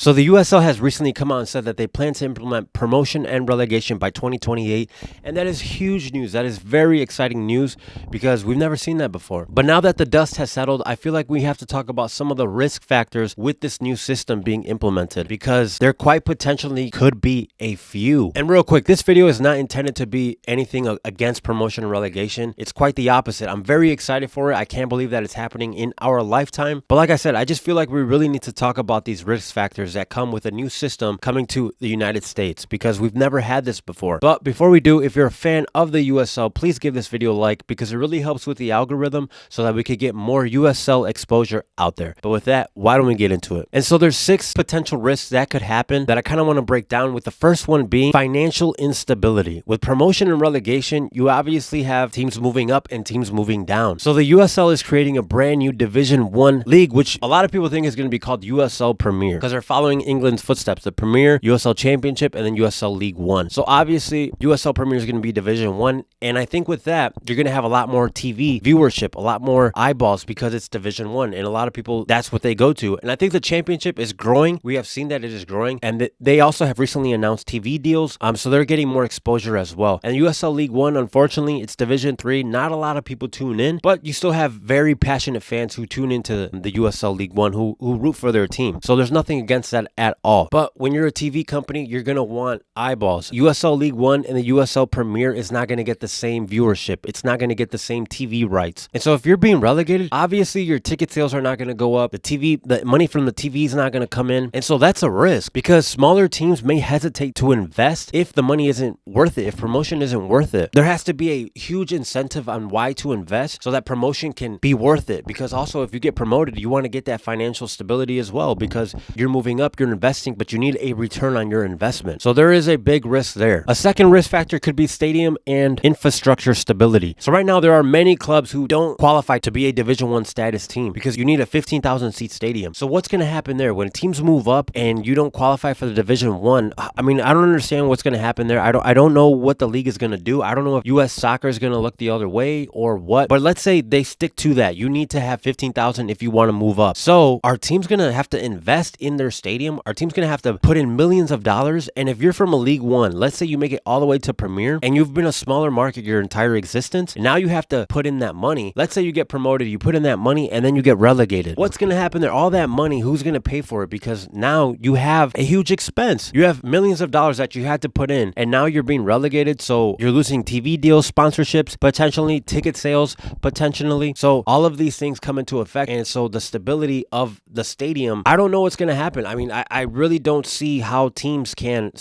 So the USL has recently come out and said that they plan to implement promotion and relegation by 2028, and that is huge news. That is very exciting news because we've never seen that before. But now that the dust has settled, I feel like we have to talk about some of the risk factors with this new system being implemented because there quite potentially could be a few. And real quick, this video is not intended to be anything against promotion and relegation. It's quite the opposite. I'm very excited for it. I can't believe that it's happening in our lifetime. But like I said, I just feel like we really need to talk about these risk factors that come with a new system coming to the United States because we've never had this before. But before we do, if you're a fan of the USL, please give this video a like because it really helps with the algorithm so that we could get more USL exposure out there. But with that, why don't we get into it? And so there's 6 potential risks that could happen that I kind of want to break down, with the first one being financial instability. With promotion and relegation, you obviously have teams moving up and teams moving down. So the USL is creating a brand new Division 1 league, which a lot of people think is going to be called USL Premier because they're following England's footsteps: the Premier, USL Championship, and then USL League 1. So obviously USL Premier is going to be Division 1, and I think with that you're going to have a lot more TV viewership, a lot more eyeballs because it's Division 1, and a lot of people, that's what they go to. And I think the Championship is growing. We have seen that it is growing, and they also have recently announced TV deals, so they're getting more exposure as well. And USL League 1, unfortunately, it's Division 3. Not a lot of people tune in, but you still have very passionate fans who tune into the USL League 1 who root for their team. So there's nothing against that at all. But when you're a TV company, you're going to want eyeballs. USL League 1 and the USL Premier is not going to get the same viewership. It's not going to get the same TV rights. And so if you're being relegated, obviously your ticket sales are not going to go up. The money from the TV is not going to come in. And so that's a risk because smaller teams may hesitate to invest if the money isn't worth it, if promotion isn't worth it. There has to be a huge incentive on why to invest so that promotion can be worth it. Because also, if you get promoted, you want to get that financial stability as well because you're moving up, you're investing, but you need a return on your investment. So there is a big risk there. A second risk factor could be stadium and infrastructure stability. So right now there are many clubs who don't qualify to be a Division 1 status team because you need a 15,000 seat stadium. So what's going to happen there when teams move up and you don't qualify for the Division 1? I mean, I don't understand what's going to happen there. I don't know what the league is going to do. I don't know if US soccer is going to look the other way or what. But let's say they stick to that. You need to have 15,000 if you want to move up. So are teams going to have to invest in their stadium? Are teams going to have to put in millions of dollars? And if you're from a League 1, let's say you make it all the way to Premier and you've been a smaller market your entire existence, and now you have to put in that money. Let's say you get promoted, you put in that money, and then you get relegated. What's going to happen there? All that money, who's going to pay for it? Because now you have a huge expense. You have millions of dollars that you had to put in, and now you're being relegated, so you're losing TV deals, sponsorships, potentially ticket sales, potentially. So all of these things come into effect, and so the stability of the stadium, I don't know what's going to happen. I mean, I really don't see how teams can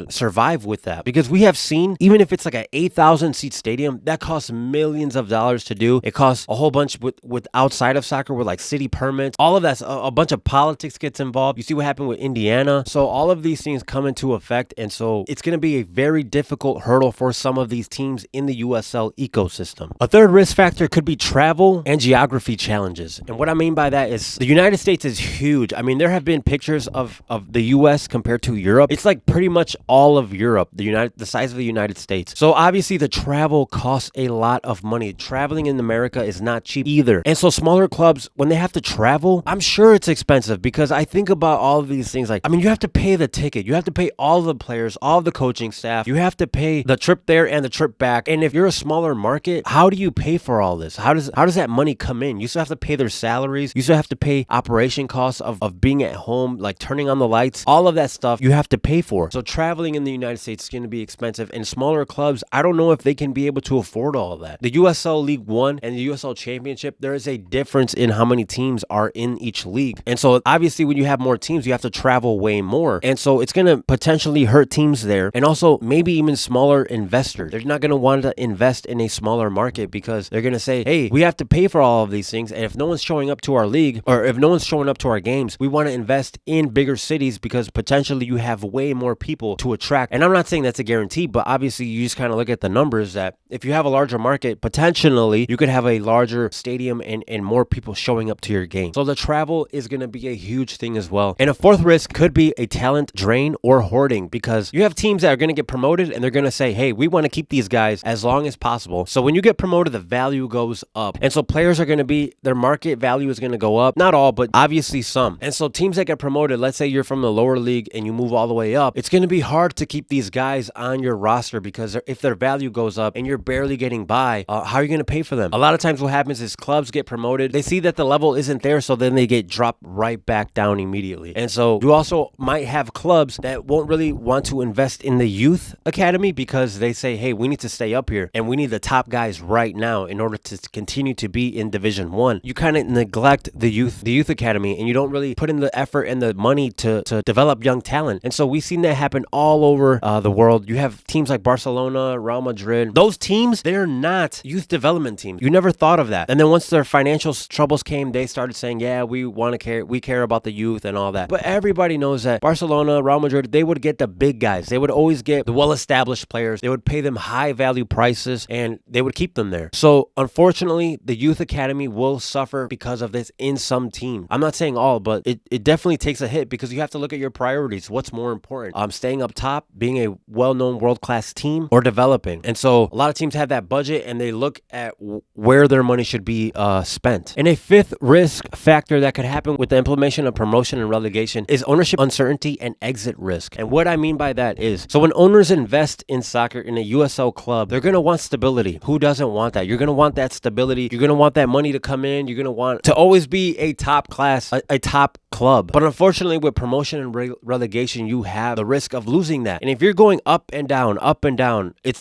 survive with that because we have seen, even if it's like an 8,000 seat stadium, that costs millions of dollars to do. It costs a whole bunch with outside of soccer with like city permits. All of that, a bunch of politics gets involved. You see what happened with Indiana. So all of these things come into effect, and so it's going to be a very difficult hurdle for some of these teams in the USL ecosystem. A third risk factor could be travel and geography challenges. And what I mean by that is the United States is huge. I mean, there have been pictures of the US compared to Europe. It's like pretty much all of Europe, the size of the United States. So obviously the travel costs a lot of money. Traveling in America is not cheap either. And so smaller clubs, when they have to travel, I'm sure it's expensive because I think about all of these things. Like, I mean, you have to pay the ticket. You have to pay all the players, all the coaching staff. You have to pay the trip there and the trip back. And if you're a smaller market, how do you pay for all this? How does that money come in? You still have to pay their salaries. You still have to pay operation costs of being at home, like turning on the lights. All of that stuff you have to pay for. So traveling in the United States is going to be expensive. And smaller clubs, I don't know if they can be able to afford all of that. The USL League 1 and the USL Championship, there is a difference in how many teams are in each league. And so obviously when you have more teams, you have to travel way more. And so it's going to potentially hurt teams there. And also maybe even smaller investors. They're not going to want to invest in a smaller market because they're going to say, hey, we have to pay for all of these things. And if no one's showing up to our league, or if no one's showing up to our games, we want to invest in bigger cities because potentially you have way more people to attract. And I'm not saying that's a guarantee, but obviously you just kind of look at the numbers that if you have a larger market, potentially you could have a larger stadium and more people showing up to your game. So the travel is going to be a huge thing as well. And a fourth risk could be a talent drain or hoarding because you have teams that are going to get promoted and they're going to say, hey, we want to keep these guys as long as possible. So when you get promoted, the value goes up. And so players are going to be, their market value is going to go up. Not all, but obviously some. And so teams that get promoted promoted, let's say you're from the lower league and you move all the way up, it's going to be hard to keep these guys on your roster because if their value goes up and you're barely getting by, how are you going to pay for them? A lot of times what happens is clubs get promoted. They see that the level isn't there, so then they get dropped right back down immediately. And so you also might have clubs that won't really want to invest in the youth academy because they say, hey, we need to stay up here and we need the top guys right now in order to continue to be in Division 1. You kind of neglect the youth academy, and you don't really put in the effort and the money to develop young talent. And so we've seen that happen all over the world. You have teams like Barcelona, Real Madrid. Those teams, they're not youth development teams. You never thought of that. And then once their financial troubles came, they started saying, yeah, we care about the youth and all that. But everybody knows that Barcelona, Real Madrid, they would get the big guys. They would always get the well-established players. They would pay them high value prices and they would keep them there. So unfortunately, the youth academy will suffer because of this in some teams. I'm not saying all, but it definitely takes a hit because you have to look at your priorities. What's more important? Staying up top, being a well-known world-class team, or developing. And so a lot of teams have that budget and they look at where their money should be spent. And a fifth risk factor that could happen with the implementation of promotion and relegation is ownership uncertainty and exit risk. And what I mean by that is, so when owners invest in soccer in a USL club, they're going to want stability. Who doesn't want that? You're going to want that stability. You're going to want that money to come in. You're going to want to always be a top class, a top club. But unfortunately, with promotion and relegation, you have the risk of losing that. And if you're going up and down,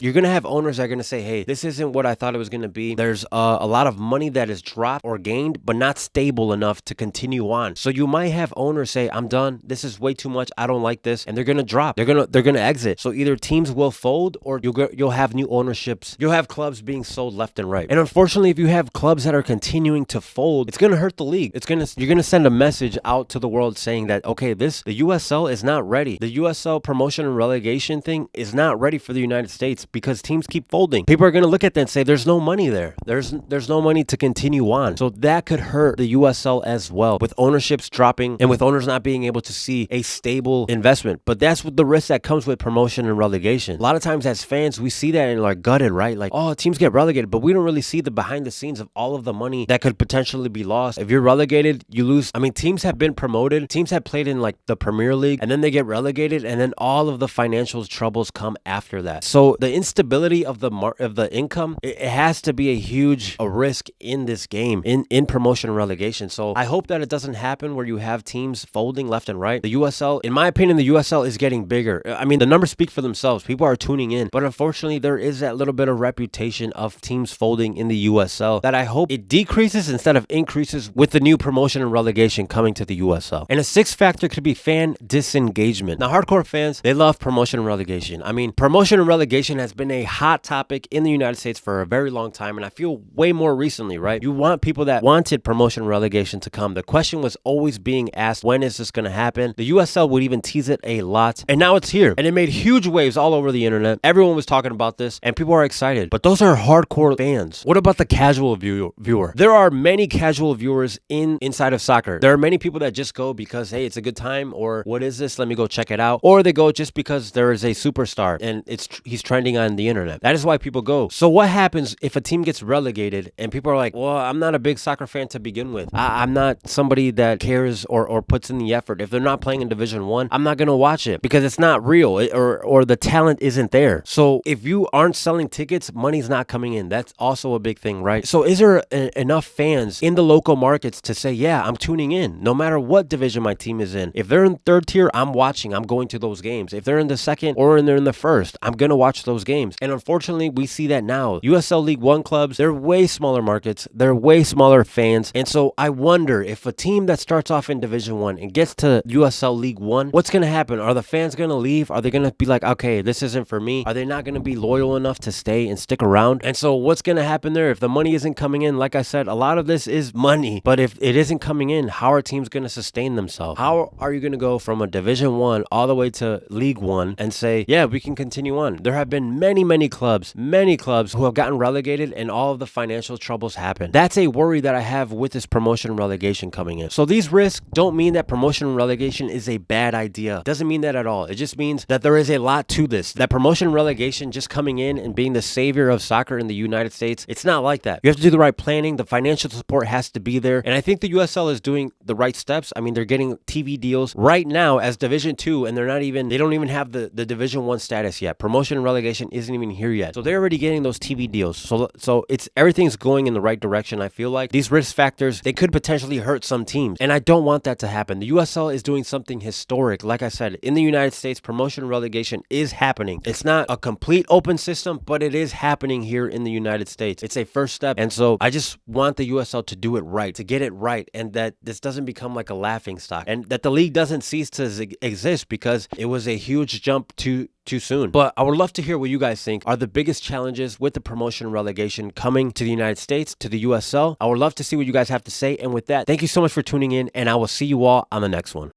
you're going to have owners that are going to say, hey, this isn't what I thought it was going to be. There's a lot of money that is dropped or gained, but not stable enough to continue on. So you might have owners say, I'm done. This is way too much. I don't like this. And they're going to drop. They're going to exit. So either teams will fold or you'll have new ownerships. You'll have clubs being sold left and right. And unfortunately, if you have clubs that are continuing to fold, it's going to hurt the league. You're going to send a message out to the world saying that, okay, the USL is not ready. The USL promotion and relegation thing is not ready for the United States because teams keep folding. People are going to look at that and say, there's no money there. There's no money to continue on. So that could hurt the USL as well, with ownerships dropping and with owners not being able to see a stable investment. But that's what the risk that comes with promotion and relegation. A lot of times as fans, we see that and are gutted, right? Like, oh, teams get relegated, but we don't really see the behind the scenes of all of the money that could potentially be lost. If you're relegated, you lose. I mean, teams have been promoted. Teams have played in like the Premier League and then they get relegated and then all of the financial troubles come after that. So the instability of the income, it has to be a huge risk in this game, in promotion and relegation. So I hope that it doesn't happen where you have teams folding left and right. The USL, in my opinion, the USL is getting bigger. I mean, the numbers speak for themselves. People are tuning in, but unfortunately, there is that little bit of reputation of teams folding in the USL that I hope it decreases instead of increases with the new promotion and relegation coming to the USL. And a sixth factor could be fan disengagement. Now, hardcore fans, they love promotion and relegation. I mean, promotion and relegation has been a hot topic in the United States for a very long time, and I feel way more recently, right? You want people that wanted promotion and relegation to come. The question was always being asked, when is this going to happen? The USL would even tease it a lot, and now it's here. And it made huge waves all over the internet. Everyone was talking about this, and people are excited. But those are hardcore fans. What about the casual viewer? There are many casual viewers inside of soccer. There are many people that just go because, hey, it's a good time, or what is this? Let me go check it out. Or they go just because there is a superstar and he's trending on the internet. That is why people go. So what happens if a team gets relegated and people are like, well, I'm not a big soccer fan to begin with. I'm not somebody that cares or puts in the effort. If they're not playing in Division 1, I'm not going to watch it because it's not real or the talent isn't there. So if you aren't selling tickets, money's not coming in. That's also a big thing, right? So is there enough fans in the local markets to say, yeah, I'm tuning in no matter what division my team is in? If they're in third tier, I'm watching. I'm going to those games. If they're in the second or they're in the first, I'm going to watch those games. And unfortunately, we see that now. USL League 1 clubs, they're way smaller markets. They're way smaller fans. And so I wonder if a team that starts off in Division 1 and gets to USL League 1, what's going to happen? Are the fans going to leave? Are they going to be like, okay, this isn't for me? Are they not going to be loyal enough to stay and stick around? And so what's going to happen there if the money isn't coming in? Like I said, a lot of this is money. But if it isn't coming in, how are teams going to sustain themselves? How are you going to go from a Division 1 all the way to League 1 and say, yeah, we can continue on? There have been many clubs who have gotten relegated and all of the financial troubles happen. That's a worry that I have with this promotion and relegation coming in. So these risks don't mean that promotion and relegation is a bad idea. It doesn't mean that at all. It just means that there is a lot to this. That promotion and relegation just coming in and being the savior of soccer in the United States, it's not like that. You have to do the right planning. The financial support has to be there. And I think the USL is doing the right steps. I mean, they're getting getting TV deals right now as Division 2, and they don't even have the Division 1 status yet. Promotion and relegation isn't even here yet. So they're already getting those TV deals. So everything's going in the right direction. I feel like these risk factors, they could potentially hurt some teams, and I don't want that to happen. The USL is doing something historic. Like I said, in the United States, promotion and relegation is happening. It's not a complete open system, but it is happening here in the United States. It's a first step, and so I just want the USL to do it right, to get it right, and that this doesn't become like a laughing stock, and that the league doesn't cease to exist because it was a huge jump too soon. But I would love to hear what you guys think are the biggest challenges with the promotion and relegation coming to the United States, to the USL. I would love to see what you guys have to say. And with that, thank you so much for tuning in, and I will see you all on the next one.